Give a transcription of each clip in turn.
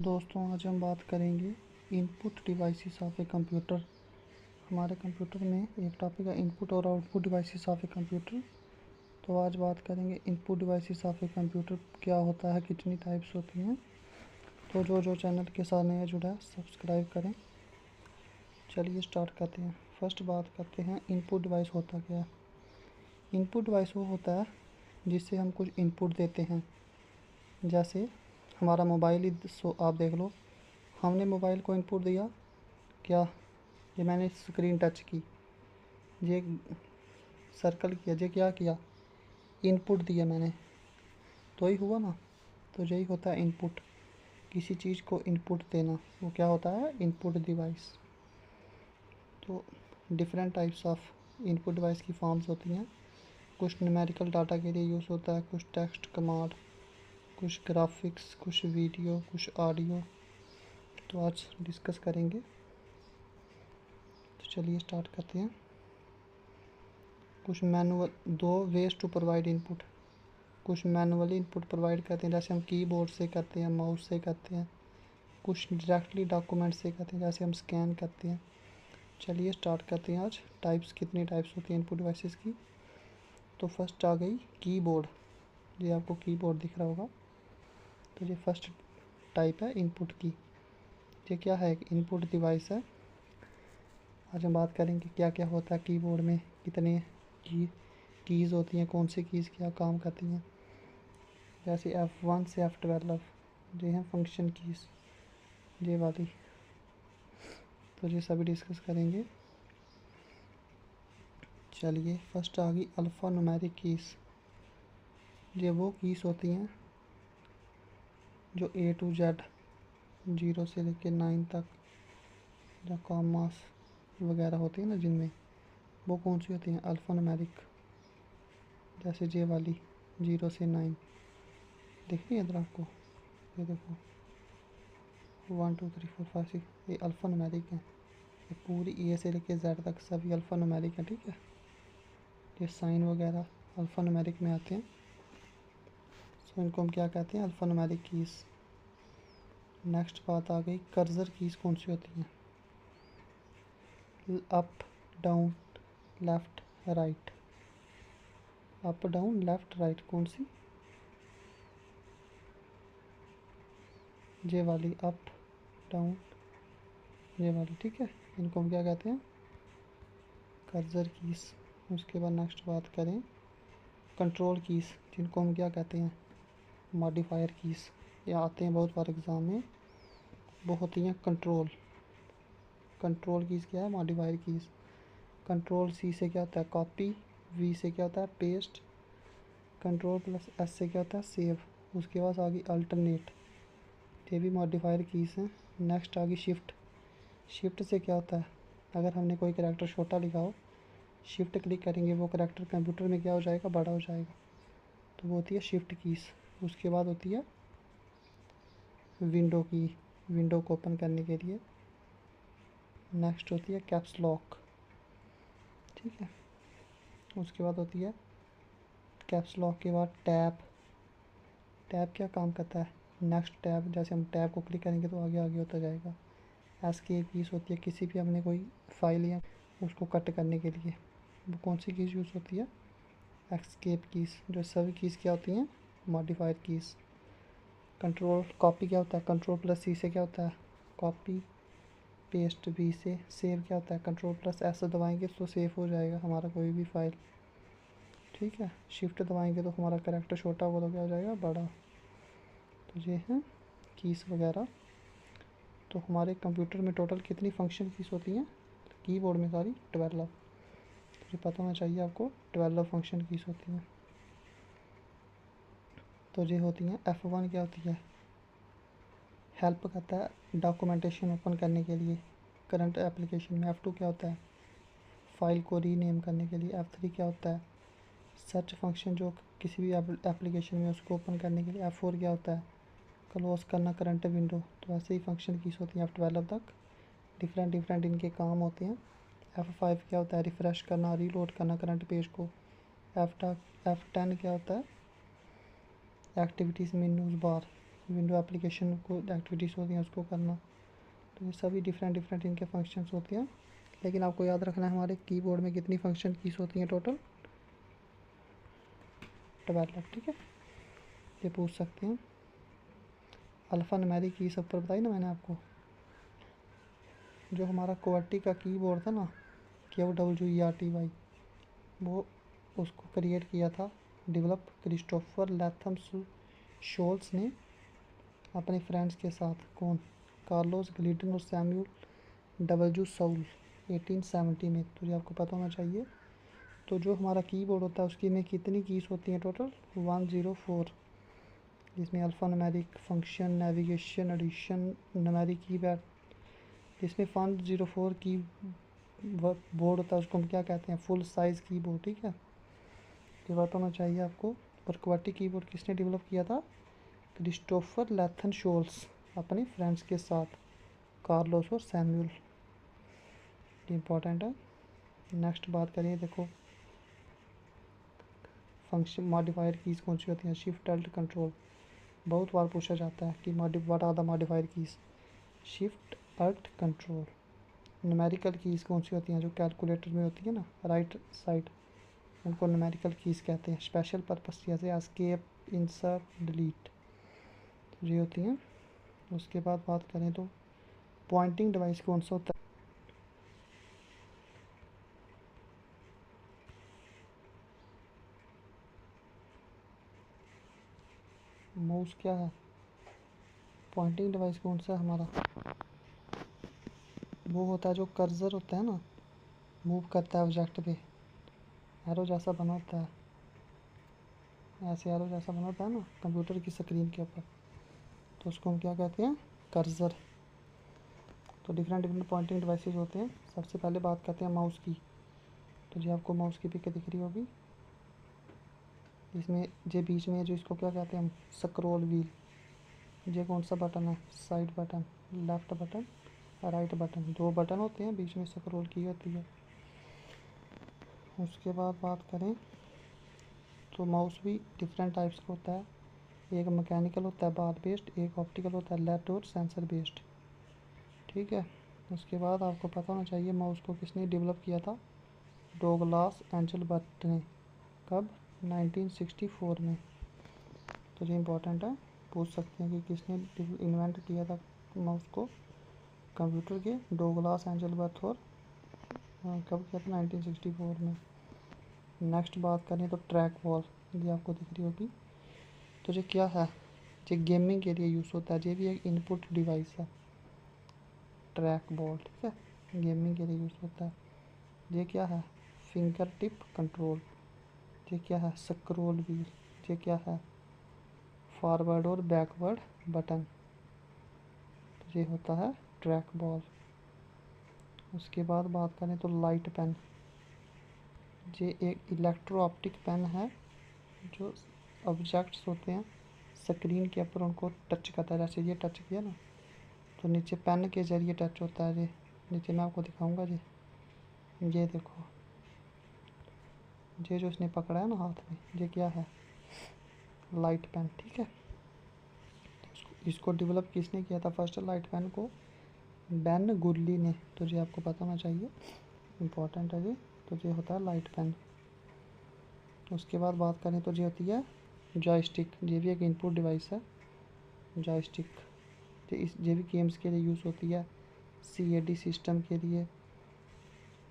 दोस्तों, आज हम बात करेंगे input devices of a computer. हमारे कंप्यूटर में एक टॉपिक है इनपुट और output devices of a computer. तो आज बात करेंगे input devices of a computer क्या होता है, कितनी टाइप्स होती हैं। तो जो चैनल के साथ नया जुड़ा है सब्सक्राइब करें। चलिए स्टार्ट करते हैं। फर्स्ट बात करते हैं इनपुट डिवाइस होता क्या है। इनपुट डिवाइस वो होता है जिससे हम कुछ इनपुट देते हैं। जैसे हमारा मोबाइल ही आप देख लो, हमने मोबाइल को इनपुट दिया क्या, ये मैंने स्क्रीन टच की, ये सर्कल किया, ये क्या किया, इनपुट दिया मैंने, तो ही हुआ ना। तो यही होता है इनपुट, किसी चीज़ को इनपुट देना, वो क्या होता है, इनपुट डिवाइस। तो different types of input device की फॉर्म्स होती हैं। कुछ न्यूमेरिकल डाटा के लिए यूज़ होता है, कुछ टेक्स्ट कमांड, कुछ ग्राफिक्स, कुछ वीडियो, कुछ ऑडियो। तो आज डिस्कस करेंगे। तो चलिए स्टार्ट करते हैं। कुछ मैनुअल, दो वेज टू प्रोवाइड इनपुट। कुछ मैनुअली इनपुट प्रोवाइड करते हैं, जैसे हम कीबोर्ड से करते हैं, माउस से करते हैं। कुछ डायरेक्टली डॉक्यूमेंट से करते हैं, जैसे हम स्कैन करते हैं। चलिए स्टार्ट करते हैं। आज टाइप्स, कितनी टाइप्स होती हैं इनपुट डिवाइसेस की। तो फर्स्ट आ गई कीबोर्ड। ये आपको कीबोर्ड दिख रहा होगा। तो ये फर्स्ट टाइप है इनपुट की। ये क्या है, एक इनपुट डिवाइस है। आज हम बात करेंगे क्या क्या होता है कीबोर्ड में, कितने कीज़ होती हैं, कौन सी कीज़ क्या काम करती हैं। जैसे F1 से F12 ये हैं फंक्शन कीज़, ये वाली। तो ये सभी डिस्कस करेंगे। चलिए फर्स्ट आ गई अल्फ़ा न्यूमेरिक कीज़। ये वो कीज़ होती हैं जो A to Z 0 से लेकर 9 तक, या कॉमास वगैरह होती है ना जिनमें, वो कौन सी होती हैं, अल्फ़ा न्यूमेरिक। जैसे ये वाली 0 से 9 दिख रही है इधर आपको, ये देखो 1 2 3 4 5 6, ये अल्फ़ा न्यूमेरिक है। ये पूरी ए से लेकर जेड तक सभी अल्फ़ा न्यूमेरिक है, ठीक है। ये साइन वगैरह अल्फ़ा न्यूमेरिक में आते हैं। सो इनको हम क्या कहते हैं, अल्फ़ा न्यूमेरिक कीज़। नेक्स्ट बात आ गई कर्सर कीज़ कौन सी होती हैं, up down left right. Up down left right कौन सी, ये वाली अप डाउन, ये वाली, ठीक है। इनको हम क्या कहते हैं, कर्सर कीज़। उसके बाद नेक्स्ट बात करें कंट्रोल कीज़, जिनको हम क्या कहते हैं, मॉडिफायर कीज़। ये आते हैं बहुत बार एग्ज़ाम में, वो होती हैं कंट्रोल। कंट्रोल कीज़ क्या है, मॉडिफायर कीज़। कंट्रोल सी से क्या होता है, कॉपी। वी से क्या होता है, पेस्ट। कंट्रोल प्लस एस से क्या होता है, सेव। उसके बाद आ गई अल्टरनेट, ये भी मॉडिफायर कीज़ हैं। नेक्स्ट आ गई शिफ्ट। शिफ्ट से क्या होता है, अगर हमने कोई करैक्टर छोटा लिखा हो, शिफ्ट क्लिक करेंगे वो करैक्टर कंप्यूटर में क्या हो जाएगा, बड़ा हो जाएगा। तो वो होती है शिफ्ट कीज़। उसके बाद होती है विंडो की, विंडो को ओपन करने के लिए। नेक्स्ट होती है कैप्स लॉक, ठीक है। उसके बाद होती है कैप्स लॉक के बाद टैब। टैब क्या काम करता है, नेक्स्ट टैब, जैसे हम टैब को क्लिक करेंगे तो आगे आगे होता जाएगा। एस्केप कीज़ होती है, किसी भी हमने कोई फाइल या उसको कट करने के लिए, वो कौन सी कीज़ यूज़ होती है, एस्केप कीज़। जो सभी कीज़ क्या होती हैं, मॉडिफाइड कीज़। कंट्रोल कॉपी क्या होता है, कंट्रोल प्लस सी से क्या होता है, कॉपी। पेस्ट बी से सेव क्या होता है, कंट्रोल प्लस एस दबाएंगे तो सेव हो जाएगा हमारा कोई भी फाइल, ठीक है। शिफ्ट दबाएंगे तो हमारा कैरेक्टर छोटा होगा तो क्या हो जाएगा, बड़ा। तो ये है कीज़ वगैरह। तो हमारे कंप्यूटर में टोटल कितनी फंक्शन कीज़ होती हैं कीबोर्ड में, सारी 12। तो ये पता होना चाहिए आपको, 12 फंक्शन कीज़ होती हैं। तो ये होती हैं F1 क्या होती है, हेल्प करता है डॉक्यूमेंटेशन ओपन करने के लिए करंट एप्लीकेशन में। F2 क्या होता है, फाइल को रीनेम करने के लिए। F3 क्या होता है, सर्च फंक्शन जो किसी भी एप्लीकेशन में उसको ओपन करने के लिए। F4 क्या होता है, क्लोज करना करंट विंडो। तो ऐसे ही फंक्शन कीज़ होती हैं F12 तक, डिफरेंट इनके काम होते हैं। F5 क्या होता है, रिफ़्रेश करना, रीलोड करना करंट पेज को। F10 क्या होता है, एक्टिविटीज़ मेन्यूज़ बार। विंडो एप्लीकेशन को एक्टिविटीज़ होती हैं उसको करना। तो ये सभी डिफरेंट इनके फंक्शंस होते हैं। लेकिन आपको याद रखना है हमारे कीबोर्ड में कितनी फंक्शन कीज़ होती हैं टोटल 12। ठीक है, ये पूछ सकते हैं। अल्फ़ा न्यूमेरिक की सब पर बताई ना मैंने आपको। जो हमारा क्वार्टी का कीबोर्ड था ना QWERTY, वो उसको क्रिएट किया था, डेवलप क्रिस्टोफर लैथम शोल्स ने अपने फ्रेंड्स के साथ। कौन? कार्लोस ग्लिटन और सैम्यूल डब्ल्यू साउल 1870 में। तो ये आपको पता होना चाहिए। तो जो हमारा कीबोर्ड होता है उसकी में कितनी कीज़ होती हैं टोटल 104, जिसमें alpha numeric, function, navigation, addition, numeric keypad. जिसमें 104 की बोर्ड होता है उसको हम क्या कहते हैं? Full size keyboard. ठीक है, ये बात होना चाहिए आपको। और क्वार्टी कीबोर्ड किसने डेवलप किया था? क्रिस्टोफर लैथन शोल्स अपने फ्रेंड्स के साथ, कार्लोस और सैम्यूल। ये इंपॉर्टेंट है। नेक्स्ट बात करिए, देखो फंक्शन मॉडिफायर कीज़ कौन सी होती हैं? Shift alt control. बहुत बार पूछा जाता है कि what are the modifier keys? Shift alt control. Numerical keys कौन सी होती हैं? जो कैलकुलेटर में होती है ना राइट साइड, उनको न्यूमेरिकल कीज़ कहते हैं। स्पेशल पर्पस जैसे एस्केप, इंसर्ट, डिलीट, ये होती हैं। उसके बाद बात करें तो पॉइंटिंग डिवाइस कौन सा होता है? माउस क्या है? पॉइंटिंग डिवाइस कौन सा है हमारा? वो होता है जो कर्सर होता है ना, मूव करता है ऑब्जेक्ट पे, एरो जैसा बना होता है, ऐसे एरो जैसा बना होता है ना कंप्यूटर की स्क्रीन के ऊपर, तो उसको हम क्या कहते हैं? कर्सर। तो डिफरेंट पॉइंटिंग डिवाइसेस होते हैं। सबसे पहले बात करते हैं माउस की। तो जी आपको माउस की पिक दिख रही होगी, इसमें जो बीच में जो इसको क्या कहते हैं हम? Scroll wheel. ये कौन सा बटन है? Side button, left button, right button. दो बटन होते हैं, बीच में स्क्रॉल की होती है। उसके बाद बात करें तो माउस भी डिफरेंट टाइप्स का होता है। एक मैकेनिकल होता है बार बेस्ड, एक ऑप्टिकल होता है लेड और सेंसर बेस्ड। ठीक है, उसके बाद आपको पता होना चाहिए माउस को किसने डेवलप किया था? डोगलास एंजलबर्ट ने। कब? 1964 में। तो ये इंपॉर्टेंट है, पूछ सकते हैं कि किसने इन्वेंट किया था माउस को कंप्यूटर के? डोगलास एंजलबर्ट। और कब किया था? 1964 में। नेक्स्ट बात करें तो ट्रैक बॉल, ये आपको दिख रही होगी। तो ये क्या है? ये गेमिंग के लिए यूज़ होता है, ये भी एक इनपुट डिवाइस है। ट्रैक बॉल, ठीक है, गेमिंग के लिए यूज़ होता है। ये क्या है? Finger tip control. ये क्या है? Scroll wheel. ये क्या है? फॉरवर्ड और बैकवर्ड बटन। ये होता है ट्रैक बॉल। उसके बाद बात करें तो लाइट पेन। ये एक इलेक्ट्रो ऑप्टिक पेन है जो ऑब्जेक्ट्स होते हैं स्क्रीन के ऊपर उनको टच करता है। जैसे ये टच किया ना तो नीचे पेन के ज़रिए टच होता है। ये नीचे मैं आपको दिखाऊंगा। ये देखो, ये जो इसने पकड़ा है ना हाथ में, ये क्या है? Light pen. ठीक है, इसको डेवलप किसने किया था फर्स्ट लाइट पेन को? बेन गुर्ली ने। तो ये आपको पता होना चाहिए, इम्पोर्टेंट है ये। तो ये होता है लाइट पेन। उसके बाद बात करें तो ये होती है जॉयस्टिक। ये भी एक इनपुट डिवाइस है, जॉयस्टिक। ये भी गेम्स के लिए यूज़ होती है, CAD सिस्टम के लिए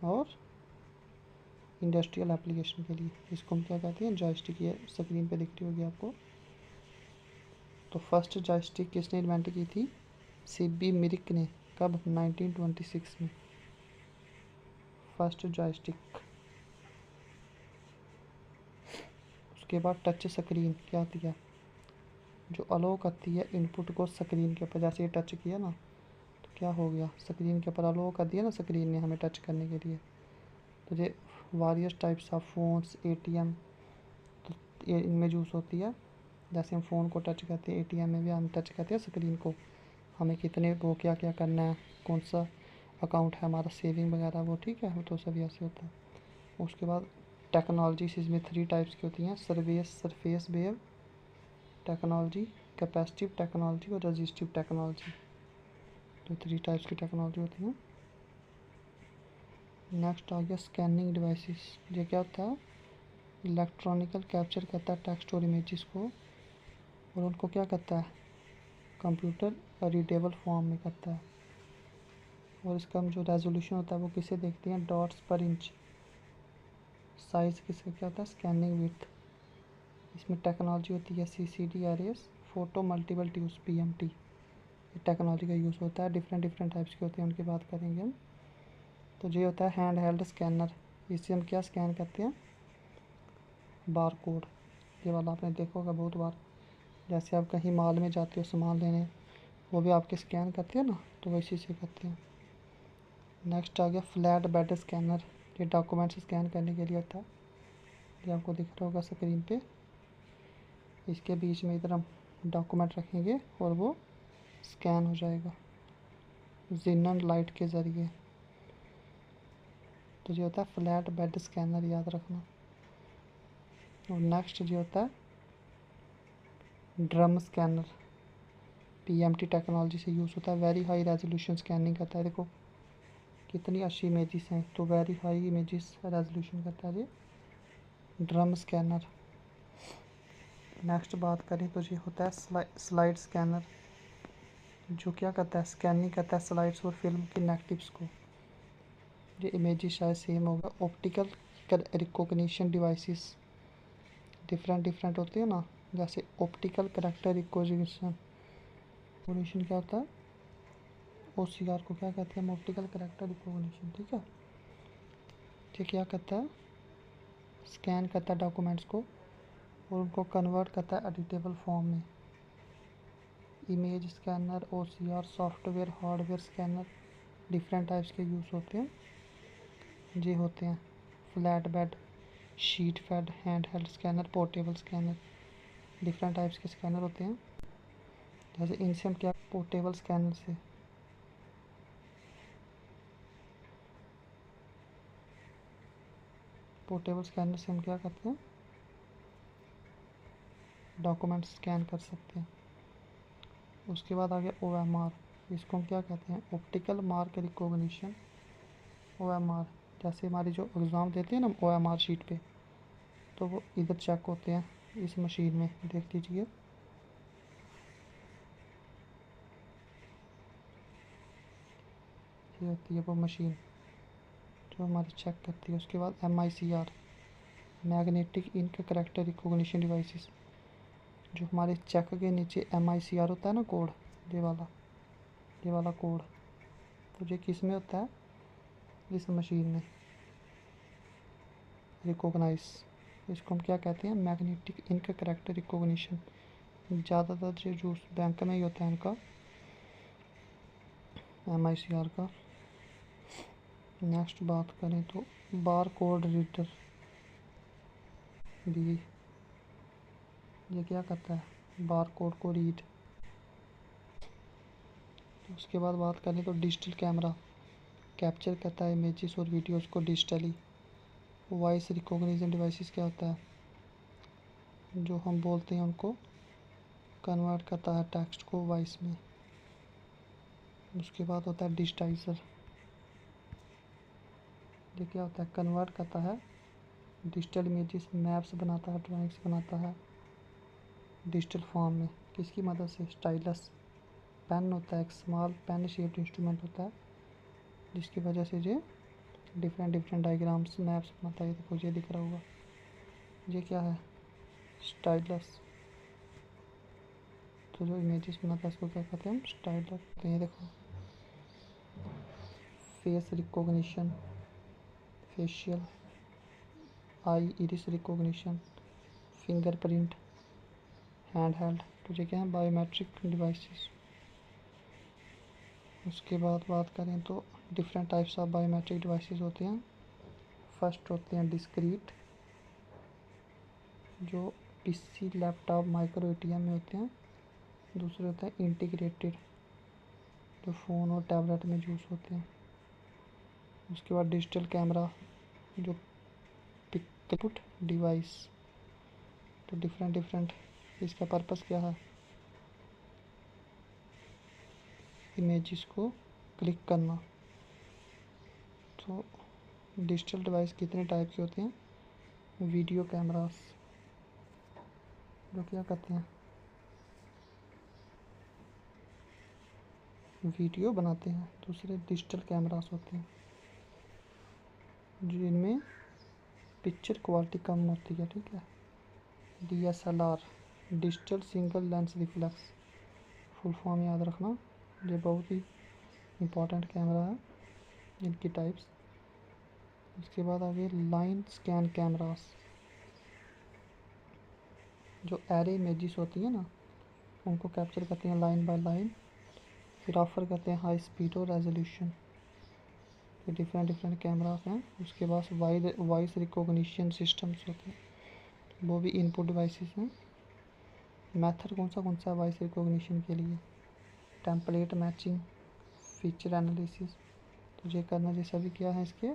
और इंडस्ट्रियल एप्लीकेशन के लिए। इसको हम क्या कहते हैं? जॉयस्टिक। ये स्क्रीन पे दिख रही होगी आपको। तो फर्स्ट जॉयस्टिक किसने इन्वेंट की थी? CB मिरिक ने। कब? 1926 में, फर्स्ट जॉयस्टिक। उसके बाद टच स्क्रीन क्या होती है? जो अलाउ करती है इनपुट को स्क्रीन के ऊपर। जैसे ये टच किया ना तो क्या हो गया? स्क्रीन के ऊपर अलाउ कर दिया ना स्क्रीन ने हमें टच करने के लिए। तो ये warriors types of phones, ATM, तो ये इनमें यूज़ होती है। जैसे हम फ़ोन को टच करते हैं, ATM में भी हम टच करते हैं स्क्रीन को, हमें कितने वो क्या क्या करना है, कौन सा अकाउंट है हमारा, सेविंग वगैरह वो। ठीक है, वो तो सभी ऐसे होता है। उसके बाद टेक्नोलॉजीज इसमें 3 टाइप्स की होती हैं। Surface wave technology, capacitive technology और रजिस्टिव टेक्नोलॉजी, तो 3 टाइप्स की टेक्नोलॉजी होती हैं। नेक्स्ट आ गया स्कैनिंग डिवाइसेस। ये क्या होता है? इलेक्ट्रॉनिकल कैप्चर करता है टेक्स्ट और इमेजेस को और उनको क्या करता है? कंप्यूटर रीडेबल फॉर्म में करता है। और इसका जो रेजोल्यूशन होता है वो किसे देखते हैं? डॉट्स पर इंच। साइज़ किसका क्या होता है? Scanning width. इसमें टेक्नोलॉजी होती है CCD photo multiple use PMT। ये टेक्नोलॉजी का यूज़ होता है, डिफरेंट टाइप्स के होते हैं, उनकी बात करेंगे हम। तो ये होता है हैंड हेल्ड स्कैनर। इससे हम क्या स्कैन करते हैं? Bar code. ये वाला आपने देखा होगा बहुत बार, जैसे आप कहीं मॉल में जाते हो सामान लेने, वो भी आपके स्कैन करते हैं ना, तो वैसे से करते हैं। नेक्स्ट आ गया फ्लैट बेड स्कैनर। ये डॉक्यूमेंट्स स्कैन करने के लिए होता है। ये आपको दिख रहा होगा स्क्रीन पे। इसके बीच में इधर हम डॉक्यूमेंट रखेंगे और वो स्कैन हो जाएगा ज़ीनन लाइट के ज़रिए। तो ये होता है फ्लैट बेड स्कैनर, याद रखना। और नेक्स्ट ये होता है ड्रम स्कैनर। PMT टेक्नोलॉजी से यूज़ होता है। वेरी हाई रेजोल्यूशन स्कैनिंग करता है। देखो कितनी अच्छी इमेजेस हैं, तो वेरी हाई इमेजेस रेजोल्यूशन करता है ये ड्रम स्कैनर। नेक्स्ट बात करें तो ये होता है स्लाइड स्कैनर, जो क्या करता है? स्कैनिंग करता है स्लाइड्स और फिल्म के नेगेटिव्स को। ये इमेजेस शायद सेम होगा। ऑप्टिकल रिकॉग्निशन डिवाइसेस डिफरेंट होते हैं ना, जैसे ऑप्टिकल कैरेक्टर रिकॉग्निशन क्या होता है? OCR को क्या कहते हैं? Optical character recognition. ठीक है, ये क्या करता है? स्कैन करता है डॉक्यूमेंट्स को और उनको कन्वर्ट करता है एडिटेबल फॉर्म में। Image scanner, OCR, software, hardware scanner, different types के यूज़ होते हैं। ये होते हैं flat bed, sheet fed, hand held scanner, portable scanner. Different types के स्कैनर होते हैं। जैसे इनसे हम क्या पोर्टेबल स्कैनर से हम क्या करते हैं? डॉक्यूमेंट स्कैन कर सकते हैं। उसके बाद आ गया OMR। इसको हम क्या कहते हैं? Optical mark recognition. OMR जैसे हमारी जो एग्ज़ाम देते हैं ना OMR शीट पे, तो वो इधर चेक होते हैं इस मशीन में। देख लीजिए, ये होती है वो मशीन जो हमारी चेक करती है। उसके बाद MICR, magnetic ink character recognition devices. जो हमारे चेक के नीचे MICR होता है ना कोड, ये वाला कोड, तो ये किस में होता है? इस मशीन में रिकॉग्नाइज। इसको हम क्या कहते हैं? Magnetic ink character recognition. ज़्यादातर जो बैंक में ही होता है इनका, MICR का। नेक्स्ट बात करें तो बार कोड रीडर भी, ये क्या करता है? बार कोड को रीड। उसके बाद बात करें तो डिजिटल कैमरा कैप्चर करता है इमेजेस और वीडियोस को डिजिटली। वॉइस रिकॉग्निशन डिवाइसेस क्या होता है? जो हम बोलते हैं उनको कन्वर्ट करता है टेक्स्ट को वॉइस में। उसके बाद होता है डिजिटाइज़र। ये क्या होता है? कन्वर्ट करता है डिजिटल इमेजेस, मैप्स बनाता है, ड्राइंग्स बनाता है डिजिटल फॉर्म में। किसकी मदद से? स्टाइलस पेन होता है, एक स्मॉल पेन शेप्ड इंस्ट्रूमेंट होता है, जिसकी वजह से ये डिफरेंट डायग्राम्स, मैप्स बनाता है। देखो ये दिख रहा होगा, ये क्या है? स्टाइलस। तो जो इमेजेस बनाता है उसको क्या कहते हैं? हम स्टाइलस। तो ये देखो face recognition, facial, eye iris recognition, fingerprint, hand held. तो ये क्या है? Biometric devices. उसके बाद बात करें तो different types of biometric devices होते हैं। फर्स्ट होते हैं डिस्क्रीट, जो PC, लैपटॉप, माइक्रो ATM में होते हैं। दूसरे होते हैं इंटीग्रेटेड, जो फ़ोन और टैबलेट में यूज़ होते हैं। उसके बाद डिजिटल कैमरा, जो पिकपुट डिवाइस। तो डिफरेंट इसका पर्पस क्या है? इमेजेस को क्लिक करना। तो डिजिटल डिवाइस कितने टाइप के होते हैं? वीडियो कैमरास जो क्या करते हैं, वीडियो बनाते हैं। दूसरे डिजिटल कैमरास होते हैं जिनमें पिक्चर क्वालिटी कम होती है, ठीक है। DSLR, digital single lens reflex, full form याद रखना, ये बहुत ही इम्पोर्टेंट कैमरा है, इनकी टाइप्स। उसके बाद आगे लाइन स्कैन कैमरास, जो एरे इमेजेस होती हैं ना उनको कैप्चर करते हैं लाइन बाय लाइन, फिर ऑफर करते हैं हाई स्पीड और रेजोल्यूशन। ये डिफरेंट कैमरास हैं। उसके बाद वॉइस रिकॉग्निशन सिस्टम्स होते हैं, वो भी इनपुट डिवाइसेस हैं। मेथड कौन सा है वॉइस रिकॉग्निशन के लिए? Template matching, feature analysis. तो ये करना, ये सभी क्या है इसके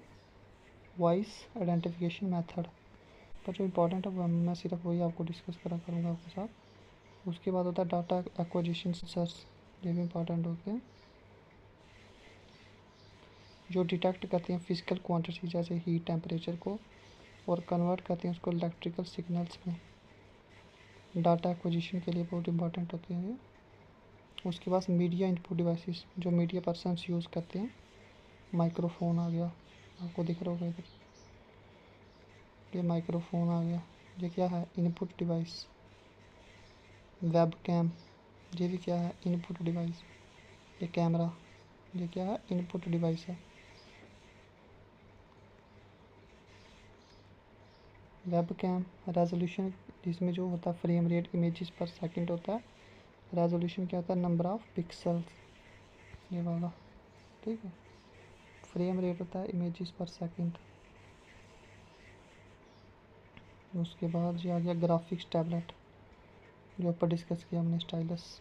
वॉइस आइडेंटिफिकेशन मेथड। पर जो इम्पोर्टेंट है वो मैं सिर्फ वही आपको डिस्कस करूँगा आपके साथ। उसके बाद होता है डाटा एक्विजिशन सेंसर्स, ये भी इम्पोर्टेंट होते हैं, जो डिटेक्ट करते हैं फिजिकल क्वांटिटी जैसे हीट, टेम्परेचर को, और कन्वर्ट करते हैं उसको इलेक्ट्रिकल सिग्नल्स में। डाटा एक्विजिशन के लिए बहुत इंपॉर्टेंट होते हैं ये। उसके बाद मीडिया इनपुट डिवाइसेस, जो मीडिया पर्सन्स यूज़ करते हैं। माइक्रोफोन आ गया, आपको दिख रहा होगा इधर, ये माइक्रोफोन आ गया, ये क्या है? Input device. वेब कैम, ये भी क्या है? Input device. ये कैमरा, ये क्या है? इनपुट डिवाइस है। वेब कैम रेजोल्यूशन, जिसमें जो होता है फ्रेम रेट इमेजेस पर सेकंड होता है। रेजोल्यूशन क्या होता है? नंबर ऑफ पिक्सल्स, ये वाला, ठीक है। फ्रेम रेट होता है इमेजेस पर सेकंड। उसके बाद ये आ गया ग्राफिक्स टैबलेट, जो ऊपर डिस्कस किया हमने, स्टाइलस।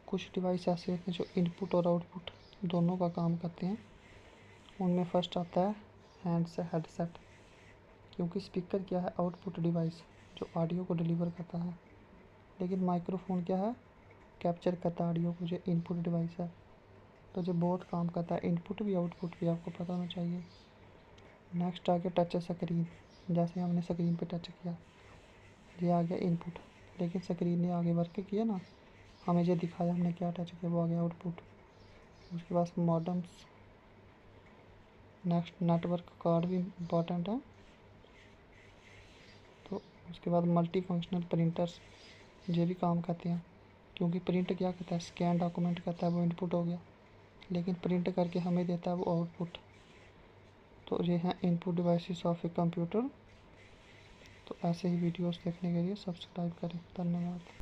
कुछ डिवाइस ऐसे होते हैं जो इनपुट और आउटपुट दोनों का काम करते हैं। उनमें फर्स्ट आता है हेडसेट, क्योंकि स्पीकर क्या है? आउटपुट डिवाइस जो ऑडियो को डिलीवर करता है। लेकिन माइक्रोफोन क्या है? कैप्चर करता है ऑडियो को, जो इनपुट डिवाइस है। तो जो बहुत काम करता है, इनपुट भी आउटपुट भी, आपको पता होना चाहिए। नेक्स्ट आ गया टच स्क्रीन, जैसे हमने स्क्रीन पे टच किया, ये आ गया इनपुट। लेकिन स्क्रीन ने आगे वर्क किया ना, हमें जो दिखाया हमने क्या टच किया, वो आ गया आउटपुट। उसके बाद मॉडेम्स। नेक्स्ट नेटवर्क कार्ड भी इम्पॉर्टेंट है। तो उसके बाद मल्टी फंक्शनल प्रिंटर्स, ये भी काम करते हैं, क्योंकि प्रिंट क्या करता है? स्कैन डॉक्यूमेंट करता है, वो इनपुट हो गया। लेकिन प्रिंट करके हमें देता है वो आउटपुट। तो ये हैं input devices of a computer. तो ऐसे ही वीडियोस देखने के लिए सब्सक्राइब करें। धन्यवाद।